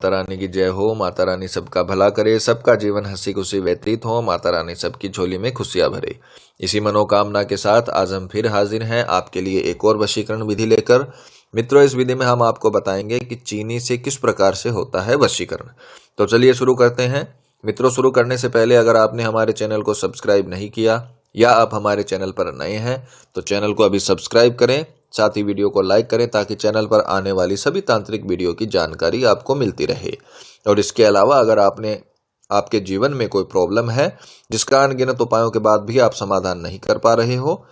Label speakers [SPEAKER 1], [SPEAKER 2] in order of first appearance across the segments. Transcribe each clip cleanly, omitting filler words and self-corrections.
[SPEAKER 1] माता रानी की जय हो। माता रानी सबका भला करे, सबका जीवन हंसी खुशी व्यतीत हो। माता रानी सबकी झोली में खुशियां भरे। इसी मनोकामना के साथ आज हम फिर हाजिर हैं आपके लिए एक और वशीकरण विधि लेकर। मित्रों, इस विधि में हम आपको बताएंगे कि चीनी से किस प्रकार से होता है वशीकरण। तो चलिए शुरू करते हैं। मित्रों, शुरू करने से पहले अगर आपने हमारे चैनल को सब्सक्राइब नहीं किया या आप हमारे चैनल पर नए हैं तो चैनल को अभी सब्सक्राइब करें, साथ ही वीडियो को लाइक करें ताकि चैनल पर आने वाली सभी तांत्रिक वीडियो की जानकारी आपको मिलती रहे। और इसके अलावा अगर आपके जीवन में कोई प्रॉब्लम है जिसका अनगिनत उपायों के बाद भी आप समाधान नहीं कर पा रहे हो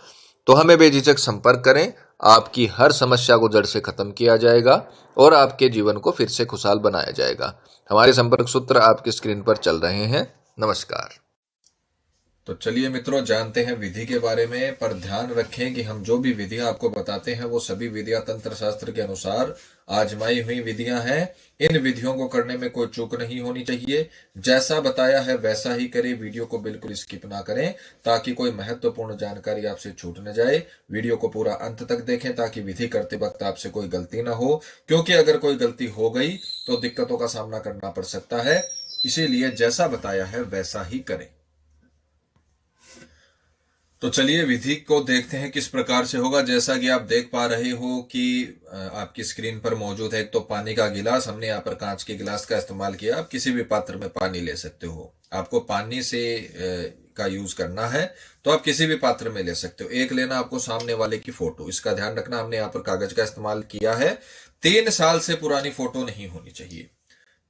[SPEAKER 1] तो हमें बेझिझक संपर्क करें। आपकी हर समस्या को जड़ से खत्म किया जाएगा और आपके जीवन को फिर से खुशहाल बनाया जाएगा। हमारे संपर्क सूत्र आपकी स्क्रीन पर चल रहे हैं। नमस्कार। तो चलिए मित्रों, जानते हैं विधि के बारे में, पर ध्यान रखें कि हम जो भी विधियां आपको बताते हैं वो सभी विधियां तंत्र शास्त्र के अनुसार आजमाई हुई विधियां हैं। इन विधियों को करने में कोई चूक नहीं होनी चाहिए। जैसा बताया है वैसा ही करें। वीडियो को बिल्कुल स्किप ना करें ताकि कोई महत्वपूर्ण जानकारी आपसे छूट न जाए। वीडियो को पूरा अंत तक देखें ताकि विधि करते वक्त आपसे कोई गलती ना हो, क्योंकि अगर कोई गलती हो गई तो दिक्कतों का सामना करना पड़ सकता है। इसीलिए जैसा बताया है वैसा ही करें। तो चलिए विधि को देखते हैं किस प्रकार से होगा। जैसा कि आप देख पा रहे हो कि आपकी स्क्रीन पर मौजूद है एक तो पानी का गिलास। हमने यहाँ पर कांच के गिलास का इस्तेमाल किया। आप किसी भी पात्र में पानी ले सकते हो। आपको पानी से का यूज करना है तो आप किसी भी पात्र में ले सकते हो। एक लेना आपको सामने वाले की फोटो। इसका ध्यान रखना, हमने यहाँ पर कागज का इस्तेमाल किया है। 3 साल से पुरानी फोटो नहीं होनी चाहिए।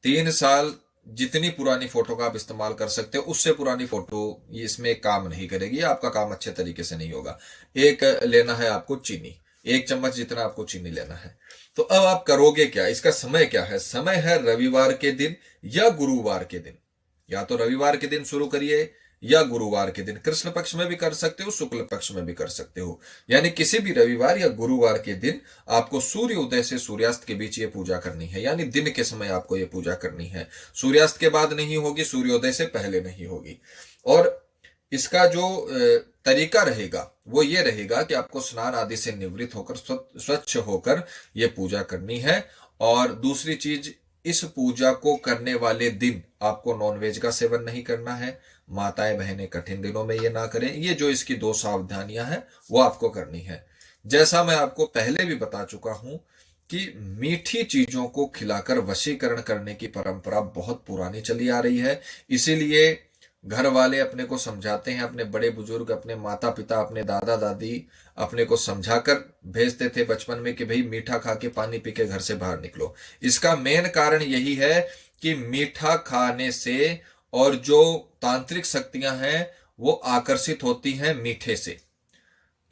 [SPEAKER 1] 3 साल जितनी पुरानी फोटो का आप इस्तेमाल कर सकते हो उससे पुरानी फोटो ये इसमें काम नहीं करेगी। आपका काम अच्छे तरीके से नहीं होगा। एक लेना है आपको चीनी, 1 चम्मच जितना आपको चीनी लेना है। तो अब आप करोगे क्या, इसका समय क्या है? समय है रविवार के दिन या गुरुवार के दिन। या तो रविवार के दिन शुरू करिए या गुरुवार के दिन। कृष्ण पक्ष में भी कर सकते हो, शुक्ल पक्ष में भी कर सकते हो। यानी किसी भी रविवार या गुरुवार के दिन आपको सूर्य उदय से सूर्यास्त के बीच ये पूजा करनी है। यानी दिन के समय आपको ये पूजा करनी है। सूर्यास्त के बाद नहीं होगी, सूर्योदय से पहले नहीं होगी। और इसका जो तरीका रहेगा वो ये रहेगा कि आपको स्नान आदि से निवृत्त होकर स्वच्छ होकर ये पूजा करनी है। और दूसरी चीज, इस पूजा को करने वाले दिन आपको नॉनवेज का सेवन नहीं करना है। माताएं बहनें कठिन दिनों में ये ना करें। ये जो इसकी 2 सावधानियां हैं वो आपको करनी है। जैसा मैं आपको पहले भी बता चुका हूं कि मीठी चीजों को खिलाकर वशीकरण करने की परंपरा बहुत पुरानी चली आ रही है। इसीलिए घर वाले अपने को समझाते हैं, अपने बड़े बुजुर्ग, अपने माता पिता, अपने दादा दादी अपने को समझाकर भेजते थे बचपन में कि भाई मीठा खा के पानी पी के घर से बाहर निकलो। इसका मेन कारण यही है कि मीठा खाने से और जो तांत्रिक शक्तियां हैं वो आकर्षित होती हैं मीठे से।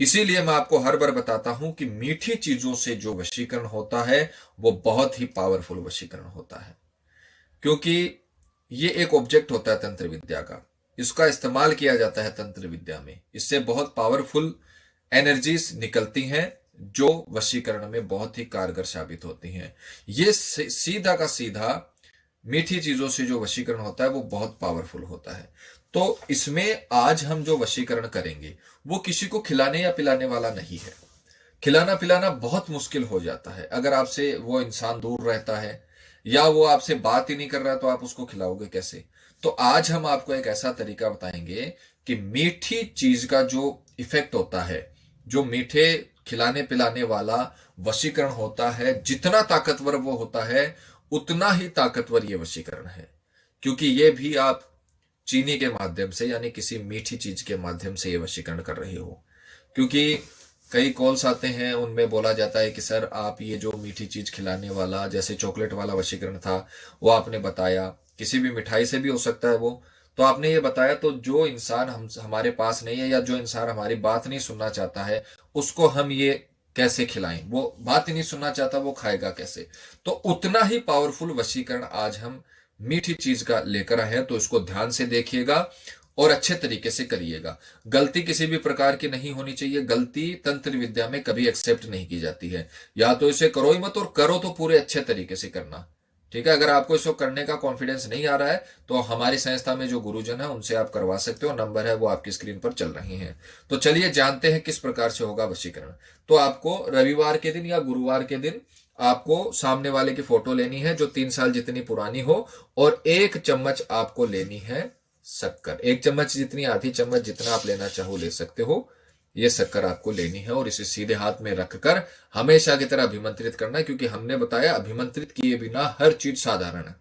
[SPEAKER 1] इसीलिए मैं आपको हर बार बताता हूं कि मीठी चीजों से जो वशीकरण होता है वो बहुत ही पावरफुल वशीकरण होता है। क्योंकि ये एक ऑब्जेक्ट होता है तंत्र विद्या का। इसका इस्तेमाल किया जाता है तंत्र विद्या में। इससे बहुत पावरफुल एनर्जीज निकलती हैं जो वशीकरण में बहुत ही कारगर साबित होती हैं। ये सीधा का सीधा मीठी चीजों से जो वशीकरण होता है वो बहुत पावरफुल होता है। तो इसमें आज हम जो वशीकरण करेंगे वो किसी को खिलाने या पिलाने वाला नहीं है। खिलाना पिलाना बहुत मुश्किल हो जाता है। अगर आपसे वो इंसान दूर रहता है या वो आपसे बात ही नहीं कर रहा तो आप उसको खिलाओगे कैसे? तो आज हम आपको एक ऐसा तरीका बताएंगे कि मीठी चीज का जो इफेक्ट होता है, जो मीठे खिलाने पिलाने वाला वशीकरण होता है, जितना ताकतवर वो होता है उतना ही ताकतवर ये वशीकरण है। क्योंकि ये भी आप चीनी के माध्यम से यानी किसी मीठी चीज के माध्यम से ये वशीकरण कर रहे हो। क्योंकि कई कॉल्स आते हैं, उनमें बोला जाता है कि सर आप ये जो मीठी चीज खिलाने वाला, जैसे चॉकलेट वाला वशीकरण था वो आपने बताया, किसी भी मिठाई से भी हो सकता है वो, तो आपने ये बताया, तो जो इंसान हमारे पास नहीं है या जो इंसान हमारी बात नहीं सुनना चाहता है उसको हम ये कैसे खिलाएं? वो बात ही नहीं सुनना चाहता, वो खाएगा कैसे? तो उतना ही पावरफुल वशीकरण आज हम मीठी चीज का लेकर आए हैं। तो इसको ध्यान से देखिएगा और अच्छे तरीके से करिएगा। गलती किसी भी प्रकार की नहीं होनी चाहिए। गलती तंत्र विद्या में कभी एक्सेप्ट नहीं की जाती है। या तो इसे करो ही मत, और करो तो पूरे अच्छे तरीके से करना। ठीक है? अगर आपको इसको करने का कॉन्फिडेंस नहीं आ रहा है तो हमारी संस्था में जो गुरुजन है उनसे आप करवा सकते हो। नंबर है वो आपकी स्क्रीन पर चल रही हैं। तो चलिए जानते हैं किस प्रकार से होगा वशीकरण। तो आपको रविवार के दिन या गुरुवार के दिन आपको सामने वाले की फोटो लेनी है जो 3 साल जितनी पुरानी हो, और 1 चम्मच आपको लेनी है शक्कर। 1 चम्मच जितनी, आधी चम्मच जितना आप लेना चाहो ले सकते हो। ये शक्कर आपको लेनी है और इसे सीधे हाथ में रखकर हमेशा की तरह अभिमंत्रित करना है, क्योंकि हमने बताया अभिमंत्रित किए बिना हर चीज साधारण है।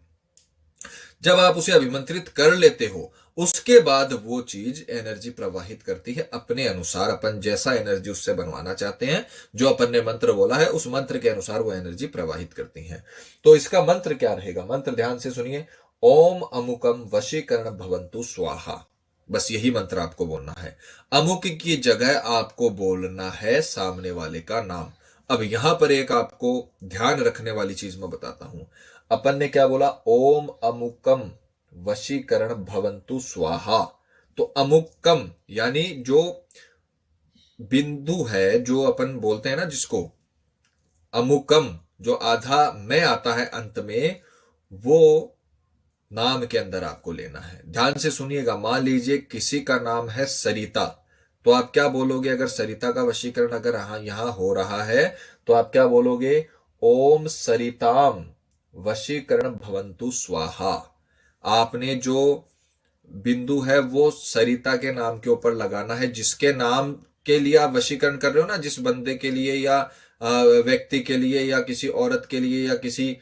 [SPEAKER 1] जब आप उसे अभिमंत्रित कर लेते हो, उसके बाद वो चीज एनर्जी प्रवाहित करती है अपने अनुसार। अपन जैसा एनर्जी उससे बनवाना चाहते हैं, जो अपन ने मंत्र बोला है उस मंत्र के अनुसार वो एनर्जी प्रवाहित करती है। तो इसका मंत्र क्या रहेगा? मंत्र ध्यान से सुनिए। ओम अमुकम वशीकरण भवंतु स्वाहा। बस यही मंत्र आपको बोलना है। अमुक की जगह आपको बोलना है सामने वाले का नाम। अब यहां पर एक आपको ध्यान रखने वाली चीज मैं बताता हूं। अपन ने क्या बोला? ओम अमुकम वशीकरण भवंतु स्वाहा। तो अमुकम यानी जो बिंदु है, जो अपन बोलते हैं ना जिसको, अमुकम जो आधा में आता है अंत में, वो नाम के अंदर आपको लेना है। ध्यान से सुनिएगा। मान लीजिए किसी का नाम है सरिता, तो आप क्या बोलोगे? अगर सरिता का वशीकरण अगर यहां हो रहा है तो आप क्या बोलोगे? ओम सरिताम वशीकरण भवंतु स्वाहा। आपने जो बिंदु है वो सरिता के नाम के ऊपर लगाना है। जिसके नाम के लिए आप वशीकरण कर रहे हो ना, जिस बंदे के लिए या व्यक्ति के लिए या किसी औरत के लिए या किसी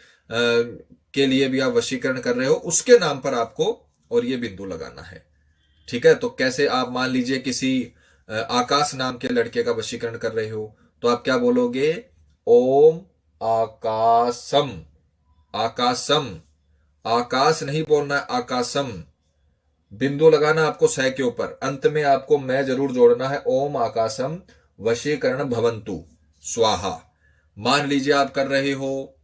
[SPEAKER 1] के लिए भी आप वशीकरण कर रहे हो, उसके नाम पर आपको और ये बिंदु लगाना है। ठीक है? तो कैसे? आप मान लीजिए किसी आकाश नाम के लड़के का वशीकरण कर रहे हो, तो आप क्या बोलोगे? ओम आकाशम। आकाशम, आकाश नहीं बोलना है, आकाशम। बिंदु लगाना आपको सह के ऊपर, अंत में आपको मैं जरूर जोड़ना है। ओम आकाशम वशीकरण भवंतु स्वाहा। मान लीजिए आप कर रहे हो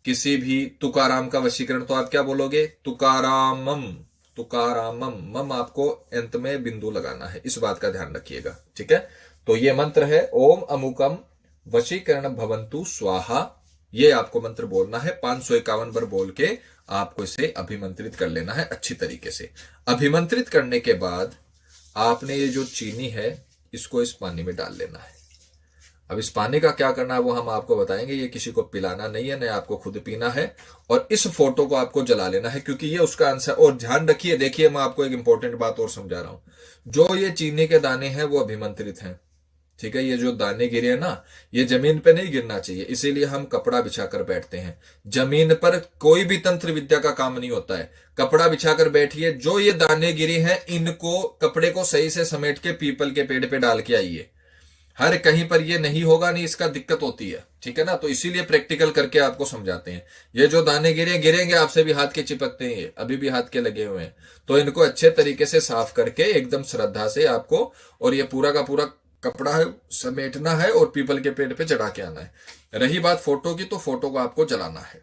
[SPEAKER 1] किसी भी तुकाराम का वशीकरण, तो आप क्या बोलोगे? तुकारामम। तुकारामम, मम आपको अंत में बिंदु लगाना है। इस बात का ध्यान रखिएगा। ठीक है? तो ये मंत्र है ओम अमुकम वशीकरण भवंतु स्वाहा। ये आपको मंत्र बोलना है। 551 बार बोल के आपको इसे अभिमंत्रित कर लेना है अच्छी तरीके से। अभिमंत्रित करने के बाद आपने ये जो चीनी है इसको इस पानी में डाल लेना है। अब इस पानी का क्या करना है वो हम आपको बताएंगे। ये किसी को पिलाना नहीं है, न आपको खुद पीना है। और इस फोटो को आपको जला लेना है, क्योंकि ये उसका आंसर। और ध्यान रखिए, देखिए मैं आपको एक इंपॉर्टेंट बात और समझा रहा हूं। जो ये चीनी के दाने हैं वो अभिमंत्रित हैं। ठीक है? ये जो दाने गिरे हैं ना, ये जमीन पे नहीं गिरना चाहिए, इसीलिए हम कपड़ा बिछाकर बैठते हैं। जमीन पर कोई भी तंत्र विद्या का काम नहीं होता है। कपड़ा बिछाकर बैठिए। जो ये दाने गिरे हैं इनको, कपड़े को सही से समेट के पीपल के पेड़ पे डाल के आइए। हर कहीं पर ये नहीं होगा, नहीं, इसका दिक्कत होती है। ठीक है ना? तो इसीलिए प्रैक्टिकल करके आपको समझाते हैं। ये जो दाने गिरेंगे आपसे भी हाथ के चिपकते हैं, ये अभी भी हाथ के लगे हुए हैं। तो इनको अच्छे तरीके से साफ करके एकदम श्रद्धा से आपको, और ये पूरा का पूरा कपड़ा है समेटना है और पीपल के पेड़ पे चढ़ा के आना है। रही बात फोटो की, तो फोटो को आपको जलाना है।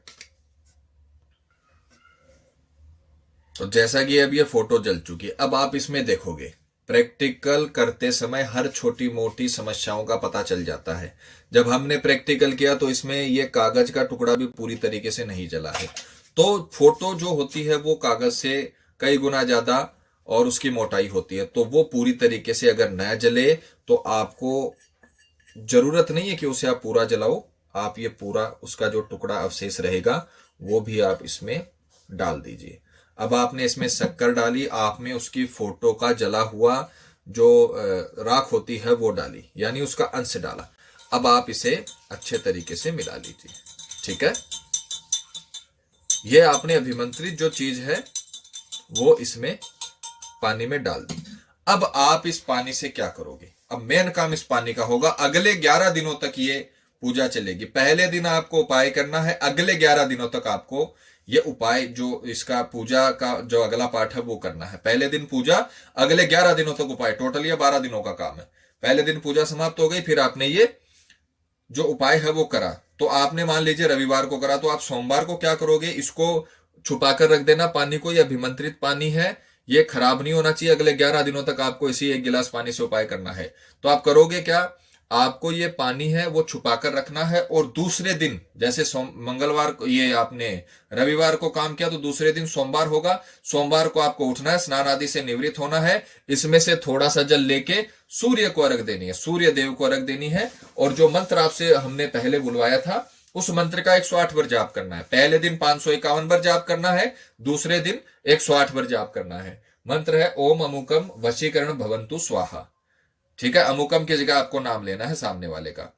[SPEAKER 1] तो जैसा कि अब ये फोटो जल चुकी है, अब आप इसमें देखोगे प्रैक्टिकल करते समय हर छोटी मोटी समस्याओं का पता चल जाता है। जब हमने प्रैक्टिकल किया तो इसमें ये कागज का टुकड़ा भी पूरी तरीके से नहीं जला है। तो फोटो जो होती है वो कागज से कई गुना ज्यादा और उसकी मोटाई होती है, तो वो पूरी तरीके से अगर न जले तो आपको जरूरत नहीं है कि उसे आप पूरा जलाओ। आप ये पूरा उसका जो टुकड़ा अवशेष रहेगा वो भी आप इसमें डाल दीजिए। अब आपने इसमें शक्कर डाली, आपने उसकी फोटो का जला हुआ जो राख होती है वो डाली, यानी उसका अंश डाला। अब आप इसे अच्छे तरीके से मिला लीजिए। ठीक है? ये आपने अभिमंत्रित जो चीज है वो इसमें पानी में डाल दी। अब आप इस पानी से क्या करोगे? अब मेन काम इस पानी का होगा। अगले 11 दिनों तक ये पूजा चलेगी। पहले दिन आपको उपाय करना है, अगले 11 दिनों तक आपको ये उपाय, जो इसका पूजा का जो अगला पाठ है वो करना है। पहले दिन पूजा, अगले 11 दिनों तक उपाय। टोटल ये 12 दिनों का काम है। पहले दिन पूजा समाप्त हो गई, फिर आपने ये जो उपाय है वो करा। तो आपने मान लीजिए रविवार को करा, तो आप सोमवार को क्या करोगे? इसको छुपाकर रख देना पानी को। ये अभिमंत्रित पानी है, ये खराब नहीं होना चाहिए। अगले 11 दिनों तक आपको इसी 1 गिलास पानी से उपाय करना है। तो आप करोगे क्या? आपको ये पानी है वो छुपाकर रखना है, और दूसरे दिन, जैसे मंगलवार को ये आपने रविवार को काम किया, तो दूसरे दिन सोमवार होगा। सोमवार को आपको उठना है, स्नान आदि से निवृत्त होना है, इसमें से थोड़ा सा जल लेके सूर्य को अर्घ देनी है, सूर्य देव को अर्घ देनी है। और जो मंत्र आपसे हमने पहले बुलवाया था उस मंत्र का 108 बार जाप करना है। पहले दिन 551 बार जाप करना है, दूसरे दिन 108 बार जाप करना है। मंत्र है ओम अमुकम वशीकरण भवंतु स्वाहा। ठीक है, अमुकम की जगह आपको नाम लेना है सामने वाले का।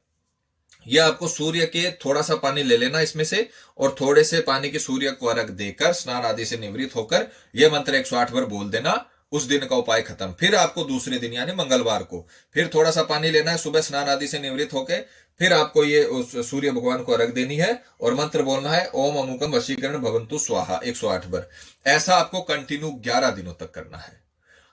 [SPEAKER 1] यह आपको सूर्य के थोड़ा सा पानी ले लेना इसमें से, और थोड़े से पानी की सूर्य को अर्घ देकर स्नान आदि से निवृत्त होकर यह मंत्र 108 बार बोल देना। उस दिन का उपाय खत्म। फिर आपको दूसरे दिन यानी मंगलवार को फिर थोड़ा सा पानी लेना है, सुबह स्नान आदि से निवृत्त होकर फिर आपको ये उस सूर्य भगवान को अर्घ देनी है और मंत्र बोलना है ओम अमुकम वशीकरण भवंतु स्वाहा 108 बार। ऐसा आपको कंटिन्यू 11 दिनों तक करना है।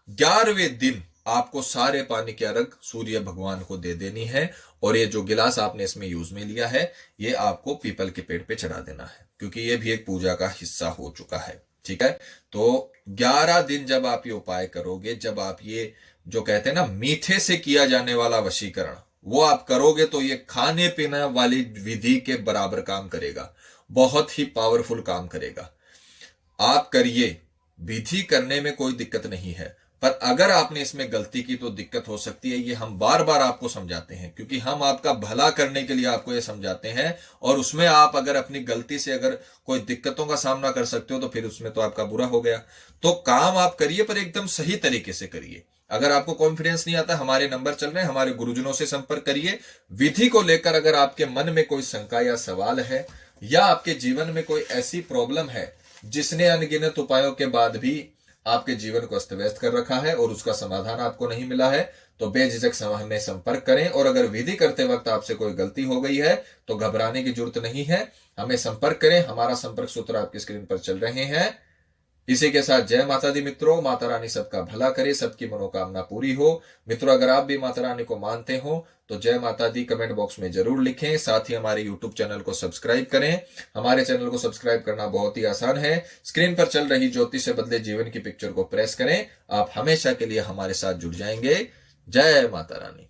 [SPEAKER 1] 11वें दिन आपको सारे पानी के अर्घ सूर्य भगवान को दे देनी है, और ये जो गिलास आपने इसमें यूज में लिया है ये आपको पीपल के पेड़ पे चढ़ा देना है, क्योंकि ये भी एक पूजा का हिस्सा हो चुका है। ठीक है, तो 11 दिन जब आप ये उपाय करोगे, जब आप ये जो कहते हैं ना मीठे से किया जाने वाला वशीकरण वो आप करोगे, तो ये खाने पीने वाली विधि के बराबर काम करेगा, बहुत ही पावरफुल काम करेगा। आप करिए, विधि करने में कोई दिक्कत नहीं है, पर अगर आपने इसमें गलती की तो दिक्कत हो सकती है। ये हम बार बार आपको समझाते हैं, क्योंकि हम आपका भला करने के लिए आपको ये समझाते हैं, और उसमें आप अगर अपनी गलती से अगर कोई दिक्कतों का सामना कर सकते हो तो फिर उसमें तो आपका बुरा हो गया। तो काम आप करिए, पर एकदम सही तरीके से करिए। अगर आपको कॉन्फिडेंस नहीं आता, हमारे नंबर चल रहे हैं, हमारे गुरुजनों से संपर्क करिए। विधि को लेकर अगर आपके मन में कोई शंका या सवाल है, या आपके जीवन में कोई ऐसी प्रॉब्लम है जिसने अनगिनत उपायों के बाद भी आपके जीवन को अस्त व्यस्त कर रखा है और उसका समाधान आपको नहीं मिला है, तो बेझिझक हमें संपर्क करें। और अगर विधि करते वक्त आपसे कोई गलती हो गई है तो घबराने की जरूरत नहीं है, हमें संपर्क करें। हमारा संपर्क सूत्र आपकी स्क्रीन पर चल रहे हैं। इसी के साथ जय माता दी मित्रों। माता रानी सबका भला करे, सबकी मनोकामना पूरी हो। मित्रों, अगर आप भी माता रानी को मानते हो तो जय माता दी कमेंट बॉक्स में जरूर लिखें। साथ ही हमारे यूट्यूब चैनल को सब्सक्राइब करें। हमारे चैनल को सब्सक्राइब करना बहुत ही आसान है। स्क्रीन पर चल रही ज्योतिष से बदले जीवन की पिक्चर को प्रेस करें, आप हमेशा के लिए हमारे साथ जुड़ जाएंगे। जय माता रानी।